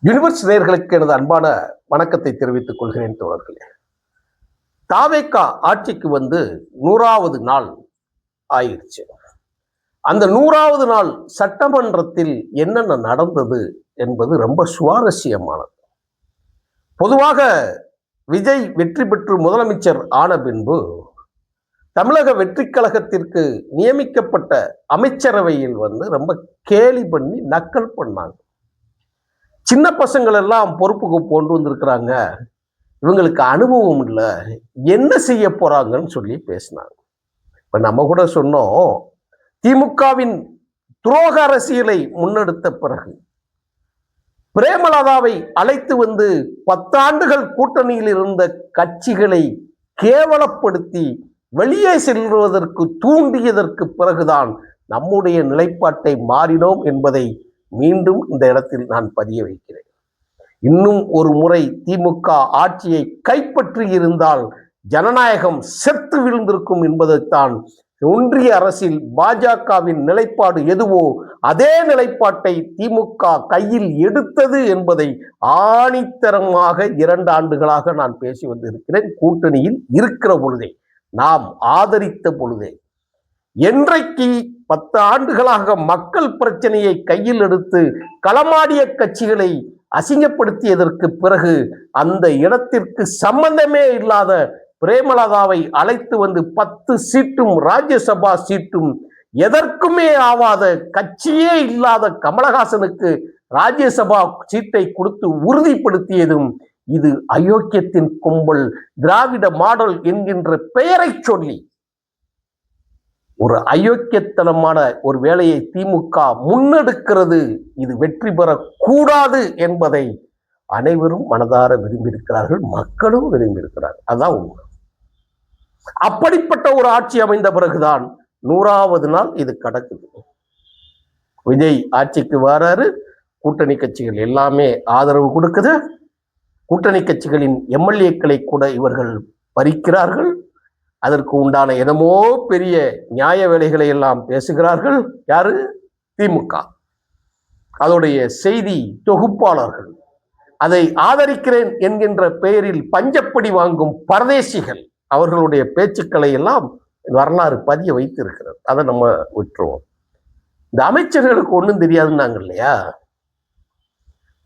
Universe நேயர்களுக்கு எனது அன்பான வணக்கத்தை தெரிவித்துக் கொள்கிறேன் தோழர்களே. தாவேகா ஆட்சிக்கு வந்து 100வது நாள் ஆயிடுச்சு. அந்த 100வது நாள் சட்டமன்றத்தில் என்னென்ன நடந்தது என்பது ரொம்ப சுவாரஸ்யமானது. பொதுவாக விஜய் வெற்றி பெற்று முதலமைச்சர் ஆன பின்பு தமிழக வெற்றிக் கழகத்திற்கு நியமிக்கப்பட்ட அமைச்சரவையில் வந்து ரொம்ப கேலி பண்ணி நக்கல் பண்ணாங்க. சின்ன பசங்கள் எல்லாம் பொறுப்புக்கு கொண்டு வந்திருக்கிறாங்க, இவங்களுக்கு அனுபவம் இல்லை, என்ன செய்ய போறாங்கன்னு சொல்லி பேசினாங்க. இப்ப நம்ம கூட சொன்னோம், திமுகவின் துரோக அரசியலை முன்னெடுத்த பிறகு பிரேமலதாவை அழைத்து வந்து 10 ஆண்டுகள் கூட்டணியில் இருந்த கட்சிகளை கேவலப்படுத்தி வெளியே செல்வதற்கு தூண்டியதற்கு பிறகுதான் நம்முடைய நிலைப்பாட்டை மாறினோம் என்பதை மீண்டும் இந்த இடத்தில் நான் பதிய வைக்கிறேன். இன்னும் ஒரு முறை திமுக ஆட்சியை கைப்பற்றி இருந்தால் ஜனநாயகம் செத்து விழுந்திருக்கும் என்பதைத்தான் ஒன்றிய அரசில் பாஜகவின் நிலைப்பாடு எதுவோ அதே நிலைப்பாட்டை திமுக கையில் எடுத்தது என்பதை ஆணித்தரமாக 2 ஆண்டுகளாக நான் பேசி வந்திருக்கிறேன். கூட்டணியில் இருக்கிற பொழுதே, நாம் ஆதரித்த பொழுதே, என்றைக்கு 10 ஆண்டுகளாக மக்கள் பிரச்சனையை கையில் எடுத்து களமாடிய கட்சிகளை அசிங்கப்படுத்தியதற்கு பிறகு அந்த இடத்திற்கு சம்பந்தமே இல்லாத பிரேமலதாவை அழைத்து வந்து 10 சீட்டும் ராஜ்யசபா சீட்டும் எதற்குமே ஆவாத கட்சியே இல்லாத கமலஹாசனுக்கு ராஜ்யசபா சீட்டை கொடுத்து உறுதிப்படுத்தியதும் இது அயோக்கியத்தின் கும்பல் திராவிட மாடல் என்கின்ற பெயரை சொல்லி ஒரு அயோக்கியத்தனமான ஒரு வேலையை திமுக முன்னெடுக்கிறது. இது வெற்றி பெறக்கூடாது என்பதை அனைவரும் மனதார விரும்பியிருக்கிறார்கள், மக்களும் விரும்பியிருக்கிறார்கள். அதான் உண்மை. அப்படிப்பட்ட ஒரு ஆட்சி அமைந்த பிறகுதான் 100வது நாள் இது கடக்குது. விஜய் ஆட்சிக்கு வராரு, கூட்டணி கட்சிகள் எல்லாமே ஆதரவு கொடுக்குது, கூட்டணி கட்சிகளின் எம்எல்ஏக்களை கூட இவர்கள் பறிக்கிறார்கள், அதற்கு உண்டான என்னமோ பெரிய நியாய வேலைகளை எல்லாம் பேசுகிறார்கள். யாரு? திமுக, அதோடைய செய்தி தொகுப்பாளர்கள், அதை ஆதரிக்கிறேன் என்கின்ற பெயரில் பஞ்சப்படி வாங்கும் பரதேசிகள், அவர்களுடைய பேச்சுக்களை எல்லாம் வரலாறு பதிய வைத்திருக்கிறது. அதை நம்ம விட்டுருவோம். இந்த அமைச்சர்களுக்கு ஒன்றும் தெரியாதுன்னாங்க இல்லையா,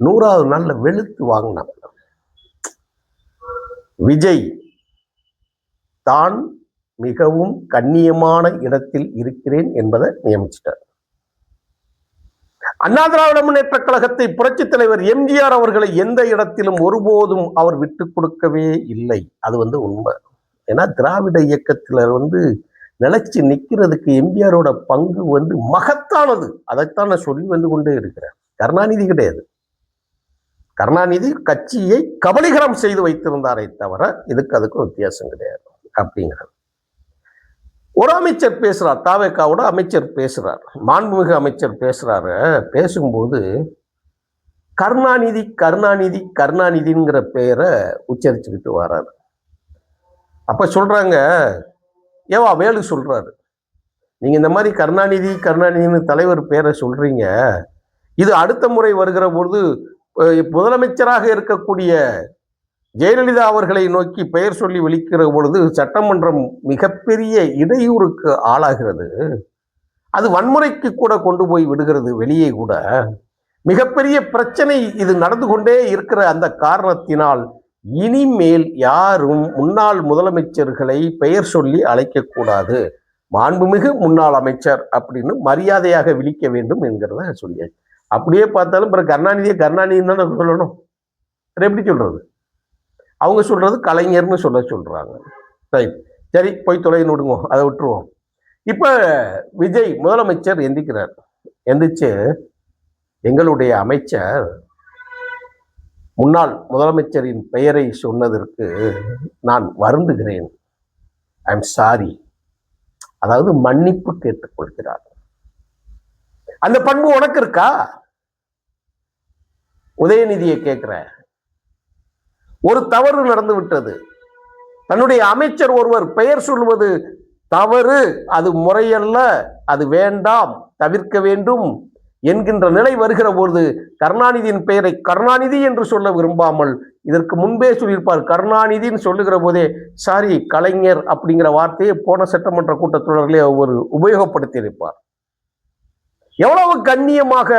100வது நாள்ல வெளுத்து வாங்கினாங்க. விஜய் தான் மிகவும் கண்ணியமான இடத்தில் இருக்கிறேன் என்பதை நியமிச்சிட்டார். அண்ணா திராவிட முன்னேற்ற கழகத்தை புரட்சி தலைவர் எம்ஜிஆர் அவர்களை எந்த இடத்திலும் ஒருபோதும் அவர் விட்டு கொடுக்கவே இல்லை. அது வந்து உண்மை. ஏன்னா திராவிட இயக்கத்துல நிலைச்சு நிற்கிறதுக்கு எம்ஜிஆரோட பங்கு மகத்தானது. அதைத்தான் நான் சொல்லி வந்து கொண்டே இருக்கிறேன். கருணாநிதி கிடையாது. கருணாநிதி கட்சியை கபலீகரம் செய்து வைத்திருந்தாரை தவிர அதுக்கும் வித்தியாசம் கிடையாது அப்படிங்கிறார். ஒரு அமைச்சர் பேசுறார், தாவேகாவோட அமைச்சர் பேசுறார், மாண்புமிகு அமைச்சர் பேசுறாரு. பேசும்போது கருணாநிதி கருணாநிதி கருணாநிதிங்கிற பெயரை உச்சரிச்சுக்கிட்டு வர்றாரு. அப்ப சொல்றாங்க, ஏவா வேலு சொல்றாரு, நீங்க இந்த மாதிரி கருணாநிதி கருணாநிதினு தலைவர் பேரை சொல்றீங்க, இது அடுத்த முறை வருகிற பொழுது முதலமைச்சராக இருக்கக்கூடிய ஜெயலலிதா அவர்களை நோக்கி பெயர் சொல்லி விழிக்கிற பொழுது சட்டமன்றம் மிகப்பெரிய இடையூறுக்கு ஆளாகிறது, அது வன்முறைக்கு கூட கொண்டு போய் விடுகிறது, வெளியே கூட மிகப்பெரிய பிரச்சனை இது நடந்து கொண்டே இருக்கிற அந்த காரணத்தினால் இனிமேல் யாரும் முன்னாள் முதலமைச்சர்களை பெயர் சொல்லி அழைக்கக்கூடாது, மாண்புமிகு முன்னாள் அமைச்சர் அப்படின்னு மரியாதையாக விழிக்க வேண்டும் என்கிறத சொல்லியாச்சு. அப்படியே பார்த்தாலும் பிறகு கருணாநிதியை கருணாநிதி தானே சொல்லணும், எப்படி சொல்றது? அவங்க சொல்றது கலைஞர்னு சொல்றாங்க. சரி, போய் தொலைன்னு விடுங்க, அதை விட்டுருவோம். இப்ப விஜய் முதலமைச்சர் எந்திக்கிறார். எந்திரிச்சு, எங்களுடைய அமைச்சர் முன்னாள் முதலமைச்சரின் பெயரை சொன்னதற்கு நான் வருந்துகிறேன், ஐ எம் சாரி, அதாவது மன்னிப்பு கேட்டுக்கொள்கிறார். அந்த பண்பு உனக்கு இருக்கா? உதயநிதியை கேட்கிற, ஒரு தவறு நடந்து விட்டது, தன்னுடைய அமைச்சர் ஒருவர் பெயர் சொல்வது தவறு, அது முறையல்ல, அது வேண்டாம், தவிர்க்க வேண்டும் என்கின்ற நிலை வருகிற பொழுது கருணாநிதியின் பெயரை கருணாநிதி என்று சொல்ல விரும்பாமல் இதற்கு முன்பே சொல்லியிருப்பார். கருணாநிதின்னு சொல்லுகிற போதே சாரி கலைஞர் அப்படிங்கிற வார்த்தையை போன சட்டமன்ற கூட்டத்தொடரிலே அவர் உபயோகப்படுத்தி இருப்பார். எவ்வளவு கண்ணியமாக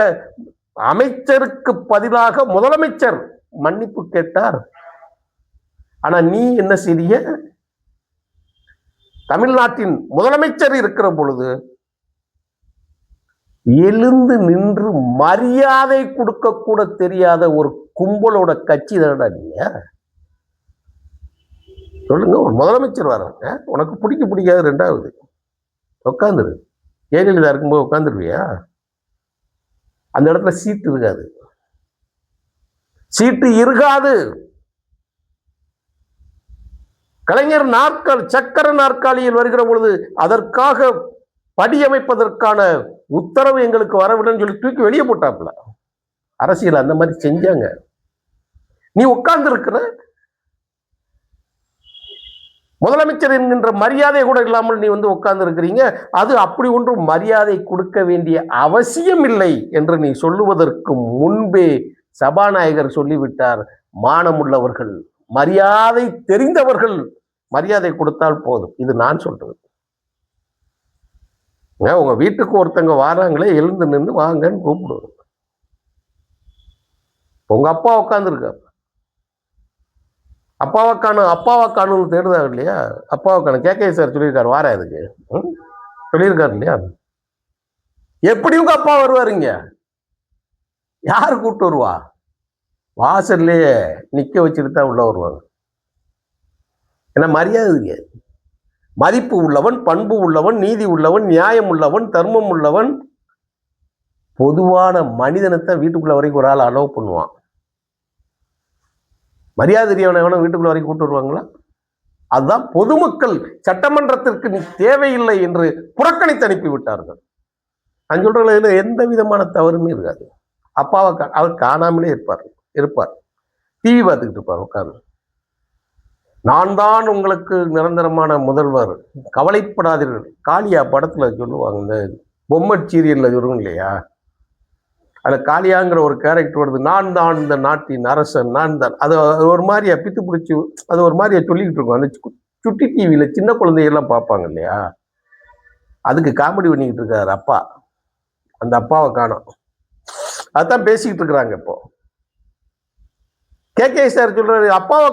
அமைச்சருக்கு பதிலாக முதலமைச்சர் மன்னிப்பு கேட்டார். ஆனா நீ என்ன செய்ய? தமிழ்நாட்டின் முதலமைச்சர் இருக்கிற பொழுது எழுந்து நின்று மரியாதை கொடுக்க கூட தெரியாத ஒரு கும்பலோட கட்சி தானடா நீங்க. சொல்லுங்க, ஒரு முதலமைச்சர் வர்றாங்க, உனக்கு பிடிக்காது, ரெண்டாவது உட்காந்துரு. ஜெயலலிதா இருக்கும்போது உட்காந்துருவியா? அந்த இடத்துல சீட்டு இருக்காது, சீட்டு இருக்காது. கலைஞர் சக்கர நாற்காலியில் வருகிற பொழுது அதற்காக படியமைப்பதற்கான உத்தரவு எங்களுக்கு வரவில்லைன்னு சொல்லி தூக்கி வெளியே போட்டாப்புல. அரசியல் அந்த மாதிரி செஞ்சாங்க. நீ உட்கார்ந்து இருக்கிற முதலமைச்சர் என்கின்ற மரியாதை கூட இல்லாமல் நீ உட்கார்ந்து இருக்கிறீங்க. அது அப்படி ஒன்றும் மரியாதை கொடுக்க வேண்டிய அவசியம் இல்லை என்று நீ சொல்லுவதற்கு முன்பே சபாநாயகர் சொல்லிவிட்டார். மானமுள்ளவர்கள், மரியாதை தெரிந்தவர்கள் மரியாதை கொடுத்தால் போதும். இது நான் சொல்றது. உங்க வீட்டுக்கு ஒருத்தங்க வராங்களே, எழுந்து நின்று வாங்கன்னு கூப்பிடுவோம். உங்க அப்பா உட்காந்துருக்க, அப்பாவை காணும் தேடுதாங்க இல்லையா? அப்பாவை காணும் கேகே சார் சொல்லியிருக்காரு, வார இதுக்கு சொல்லியிருக்காரு இல்லையா? எப்படி உங்க அப்பா வருவாருங்க? யாரு கூப்பிட்டு வருவா? வாசல்லையே நிக்க வச்சுட்டு தான் உள்ள வருவாங்க. ஏன்னா மரியாதை, மதிப்பு உள்ளவன், பண்பு உள்ளவன், நீதி உள்ளவன், நியாயம் உள்ளவன், தர்மம் உள்ளவன், பொதுவான மனிதனத்தை வீட்டுக்குள்ள வரைக்கும் ஒரு ஆள் அலோவ் பண்ணுவான். மரியாதை வீட்டுக்குள்ள வரைக்கும் கூட்டு வருவாங்களா? அதுதான் பொதுமக்கள் சட்டமன்றத்திற்கு தேவையில்லை என்று புறக்கணித்து அனுப்பி விட்டார்கள். நான் சொல்றதுல எந்த விதமான தவறுமே இருக்காது. அப்பாவை அவர் காணாமலே இருப்பார், டிவி பார்த்துக்கிட்டு இருப்பார் உட்கார்ந்து. நான் தான் உங்களுக்கு நிரந்தரமான முதல்வர், கவலைப்படாதீர்கள். காளியா படத்துல சொல்லுவாங்க, இந்த பொம்மை சீரியல்ல சொல்லுங்க இல்லையா, அதுல காளியாங்கிற ஒரு கேரக்டர் வருது. நான் தான் இந்த நாட்டின் அரசன், நான் தான். அது ஒரு மாதிரியா பித்து பிடிச்சி அது ஒரு மாதிரியா சொல்லிக்கிட்டு இருக்கோம். அந்த சுட்டி டிவியில சின்ன குழந்தைகள்லாம் பார்ப்பாங்க இல்லையா, அதுக்கு காமெடி பண்ணிக்கிட்டு இருக்காரு அப்பா. அந்த அப்பாவை காணோம், அதான் பேசிக்கிட்டு இருக்கிறாங்க இப்போ. கேகே சார் சொல்றாரு, அப்பாவை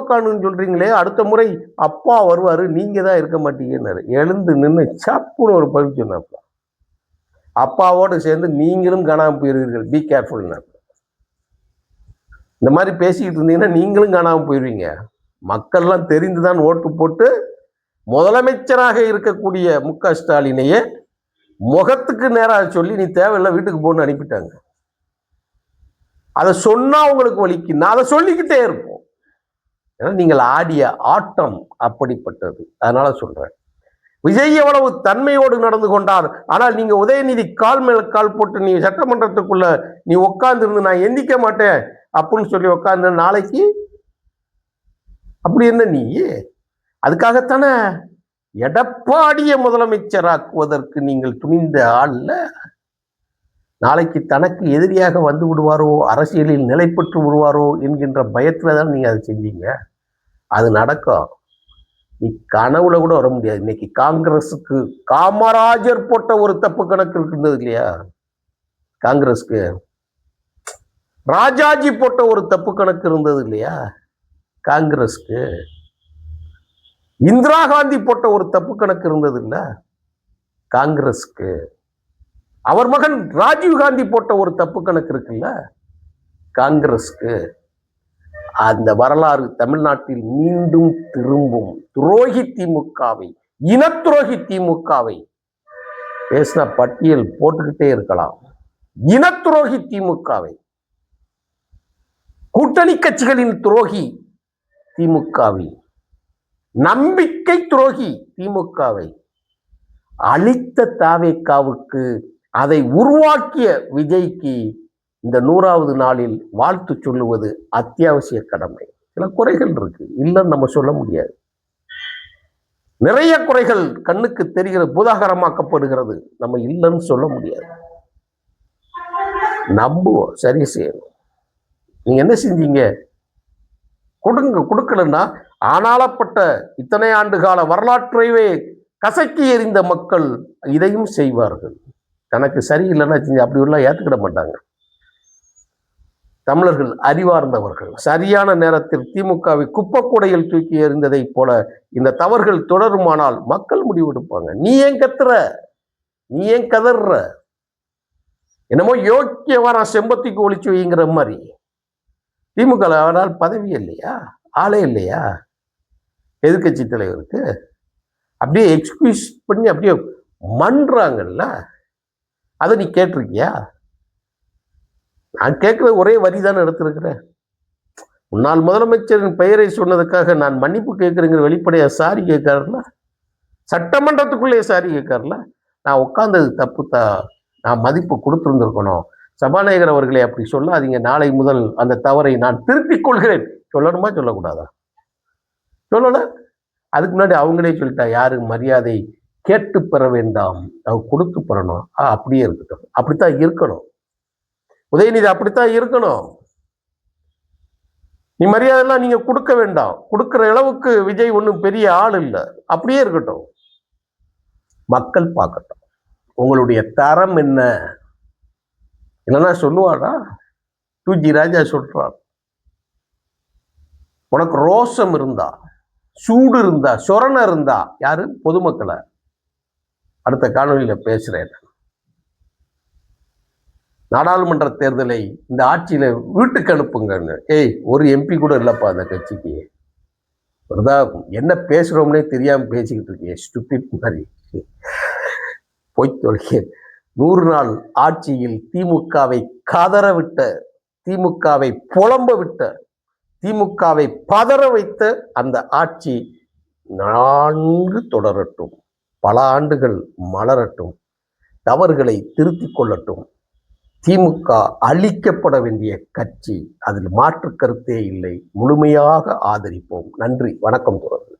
காணும்னு சொல்றீங்களே, அடுத்த முறை அப்பா வருவாரு, நீங்க தான் இருக்க மாட்டீங்கன்னாரு. எழுந்து நின்று சப்புன்னு ஒரு பதில் சொன்னாப்பா, அப்பாவோடு சேர்ந்து நீங்களும் காணாமல் போயிருவீர்கள், பி கேர்ஃபுல்னா. இந்த மாதிரி பேசிக்கிட்டு இருந்தீங்கன்னா நீங்களும் காணாமல் போயிருவீங்க. மக்கள்லாம் தெரிந்துதான் ஓட்டு போட்டு முதலமைச்சராக இருக்கக்கூடிய மு.க. ஸ்டாலினையே முகத்துக்கு நேராக சொல்லி நீ தேவையில்லை வீட்டுக்கு போன்னு அனுப்பிட்டாங்க. அதை சொன்னா உங்களுக்கு வலிக்கும், நான் அதை சொல்லிக்கிட்டே இருப்போம். ஏன்னா நீங்கள் ஆடிய ஆட்டம் அப்படிப்பட்டது. அதனால சொல்றேன், விஜய் எவ்வளவு தன்மையோடு நடந்து கொண்டார். ஆனால் நீங்க உதயநிதி கால் மேல கால் போட்டு நீ சட்டமன்றத்துக்குள்ள நீ உட்கார்ந்து இருந்து நான் எந்திக்க மாட்டேன் அப்படின்னு சொல்லி உட்கார்ந்து, நாளைக்கு அப்படி என்ன நீ? அதுக்காகத்தானே எடப்பாடியை முதலமைச்சராக்குவதற்கு நீங்கள் துணிந்த ஆள்ல. நாளைக்கு தனக்கு எதிரியாக வந்து விடுவாரோ, அரசியலில் நிலை பெற்று விடுவாரோ என்கின்ற பயத்துல தான் நீங்க அதை செஞ்சீங்க. அது நடக்கும், நீ கனவுல கூட வர முடியாது. இன்னைக்கு காங்கிரஸுக்கு காமராஜர் போட்ட ஒரு தப்பு கணக்கு இருக்கின்றது இல்லையா, காங்கிரஸ்க்கு ராஜாஜி போட்ட ஒரு தப்பு கணக்கு இருந்தது இல்லையா, காங்கிரஸ்க்கு இந்திரா காந்தி போட்ட ஒரு தப்பு கணக்கு இருந்தது இல்ல காங்கிரஸ்க்கு, அவர் மகன் ராஜீவ் காந்தி போட்ட ஒரு தப்பு கணக்கு இருக்குல்ல காங்கிரஸ்க்கு. அந்த வரலாறு தமிழ்நாட்டில் மீண்டும் திரும்பும். துரோகி திமுகவை, இன துரோகி திமுகவை பேசின பட்டியல் போட்டுக்கிட்டே இருக்கலாம். இன துரோகி திமுகவை, கூட்டணி கட்சிகளின் துரோகி திமுகவை, நம்பிக்கை துரோகி திமுகவை அளித்த தாவேக்காவுக்கு, அதை உருவாக்கிய விஜய்க்கு இந்த 100வது நாளில் வாழ்த்து சொல்லுவது அத்தியாவசிய கடமை. சில குறைகள் இருக்கு, இல்லைன்னு நம்ம சொல்ல முடியாது. நிறைய குறைகள் கண்ணுக்கு தெரிகிறது, பூதாகரமாக்கப்படுகிறது, நம்ம இல்லைன்னு சொல்ல முடியாது. நம்புவோம், சரி செய்யணும். நீங்க என்ன செஞ்சீங்க? கொடுங்க. கொடுக்கலன்னா ஆனாலப்பட்ட இத்தனை ஆண்டு கால வரலாற்றையே கசக்கி எறிந்த மக்கள் இதையும் செய்வார்கள். தனக்கு சரியில்லைன்னா அப்படி எல்லாம் ஏத்துக்கிட மாட்டாங்க. தமிழர்கள் அறிவார்ந்தவர்கள். சரியான நேரத்தில் திமுகவை குப்பக்கூடையில் தூக்கி எறிந்ததை போல இந்த தவறுகள் தொடருமானால் மக்கள் முடிவெடுப்பாங்க. நீ ஏன் கத்துற? நீ ஏன் கதற? என்னமோ யோக்கியவா நான் செம்பத்திக்கு ஒழிச்சு வைங்கிற மாதிரி. திமுக அவனால் பதவி இல்லையா? ஆளே இல்லையா எதிர்கட்சி தலைவருக்கு? அப்படியே எக்ஸ்கியூஸ் பண்ணி அப்படியே மன்றாங்கல்ல. அதை நீ கேட்டிருக்கியா? நான் கேட்கிற ஒரே வரி தானே எடுத்திருக்கிறேன். முன்னாள் முதலமைச்சரின் பெயரை சொன்னதுக்காக நான் மன்னிப்பு கேட்கிறேங்கிற வெளிப்படையா சாரி கேட்காருல. சட்டமன்றத்துக்குள்ளே சாரி கேட்காருல. நான் உட்கார்ந்தது தப்பு தான், நான் மதிப்பு கொடுத்துருந்துருக்கணும். சபாநாயகர் அவர்களே அப்படி சொல்லாதீங்க, நாளை முதல் அந்த தவறை நான் திருத்திக் கொள்கிறேன் சொல்லணுமா சொல்லக்கூடாதா? சொல்லல. அதுக்கு முன்னாடி அவங்களே சொல்லிட்டா, யாரு மரியாதை கேட்டு பெற வேண்டாம், அவங்க கொடுத்து பெறணும். அப்படியே இருக்கட்டும். அப்படித்தான் இருக்கணும். உதயநிதி அப்படித்தான் இருக்கணும். நீ மரியாதைலாம் நீங்க கொடுக்க வேண்டாம். கொடுக்கிற அளவுக்கு விஜய் ஒன்றும் பெரிய ஆள் இல்லை. அப்படியே இருக்கட்டும். மக்கள் பார்க்கட்டும் உங்களுடைய தரம் என்ன. இல்லைன்னா சொல்லுவாடா, 2G ராஜா சொல்றான், உனக்கு ரோஷம் இருந்தா, சூடு இருந்தா, சொரணை இருந்தா, யாரு? பொதுமக்களை. அடுத்த காணொலியில பேசுறேன். நாடாளுமன்ற தேர்தலை இந்த ஆட்சியில வீட்டுக்கு அனுப்புங்கன்னு. ஒரு MP கூட இல்லப்பா அந்த கட்சிக்கு. என்ன பேசுறோம்னே தெரியாம பேசிக்கிட்டு இருக்கேன், ஸ்டூபிட் மாதிரி. போய் தொலைக்க. 100 நாள் ஆட்சியில் திமுகவை கதற விட்ட, திமுகவை புலம்ப விட்ட, திமுகவை பதற வைத்த அந்த ஆட்சி 4 தொடரட்டும், பல ஆண்டுகள் மலரட்டும், தவறுகளை திருத்திக் கொள்ளட்டும். திமுக அழிக்கப்பட வேண்டிய கட்சி, அதில் மாற்று கருத்தே இல்லை. முழுமையாக ஆதரிப்போம். நன்றி, வணக்கம் தொடர்ந்து.